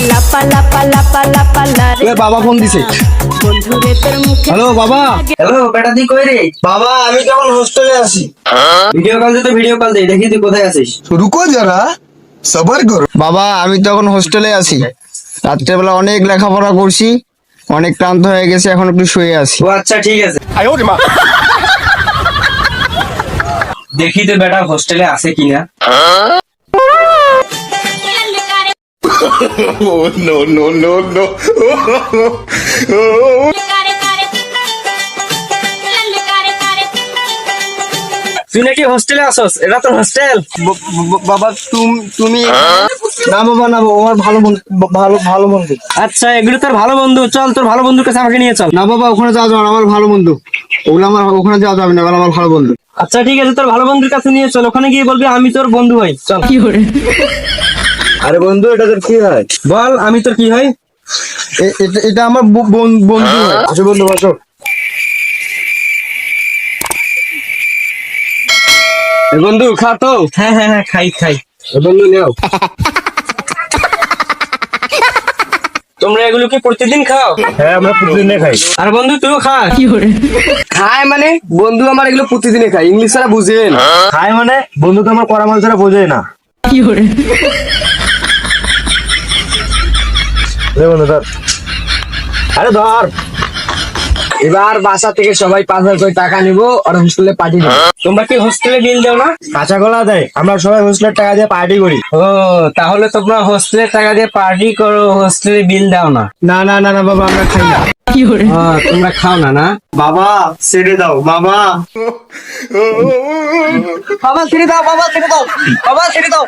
লাপা লাপা লাপা লাপা লারে বাবা ফোন দিছে। বন্ধুরে তোর মুখে হ্যালো বাবা। হ্যালো বেটা তুই কই রে? বাবা আমি কেমন হোস্টেলে আছি। ভিডিও কল দে তো ভিডিও কল দে, দেখি তুই কোথায় আছিস। रुको जरा सबर करो। বাবা আমি তখন হোস্টেলে আছি, রাত্রেবেলা অনেক লেখাপড়া করছি, অনেক ক্লান্ত হয়ে গেছে, এখন একটু শুয়ে আছি। ও আচ্ছা ঠিক আছে, দেখি তো বেটা হোস্টেলে আছে কিনা। नो नो नो नो তুই নাকি হোস্টেলে আসস? এটা তোর হোস্টেল? বাবা তুমি না বাবা, না বাবা, আমার ভালো বন্ধু, ভালো ভালো বন্ধু। আচ্ছা এগুলো তোর ভালো বন্ধু, চল তোর ভালো বন্ধুর কাছে আমাকে নিয়ে চল। না বাবা ওখানে যাওয়া যাবে না, আমার ভালো বন্ধু ওগুলো, আমার ওখানে যাওয়া যাবে না, ওগুলো আমার ভালো বন্ধু। আচ্ছা ঠিক আছে, তোর ভালো বন্ধুর কাছে নিয়ে চল, ওখানে গিয়ে বলবি আমি তোর বন্ধু হই। চল আরে বন্ধু এটা তোর কি হয়? বল আমি তোর কি হই? এটা আমার বন্ধু হয়। আসো বন্ধু আসো। এ বন্ধু খা তো। হ্যাঁ হ্যাঁ হ্যাঁ খাই খাই। এ বন্ধু নেও। তোমরা এগুলো কি প্রতিদিন খাও? হ্যাঁ আমরা প্রতিদিনে খাই। আর বন্ধু তুইও খা। খায় মানে বন্ধু আমার এগুলো প্রতিদিনে খাই, ইংলিশ ছাড়া বুঝে না। খায় মানে বন্ধু তো আমার কড়া মাল ছাড়া বোঝে না। বন্ধু ধর, আরে ধর। এবার বাসা থেকে সবাই 5,000 করে টাকা নিবো আর হোস্টেলে পার্টি দেবো। তোমরা কি হোস্টেলে বিল দাও না? কাঁচা কলা দেয়, আমরা সবাই হোস্টেলের টাকা দিয়ে পার্টি করি। ও তাহলে তোমরা হোস্টেলের টাকা দিয়ে পার্টি করো, হোস্টেলে বিল দাও না? না না না না বাবা আমরা খাই না। ও, তোমরা খাও না না? বাবা ছেড়ে দাও বাবা। বাবা ছেড়ে দাও, বাবা ছেড়ে দাও, বাবা ছেড়ে দাও।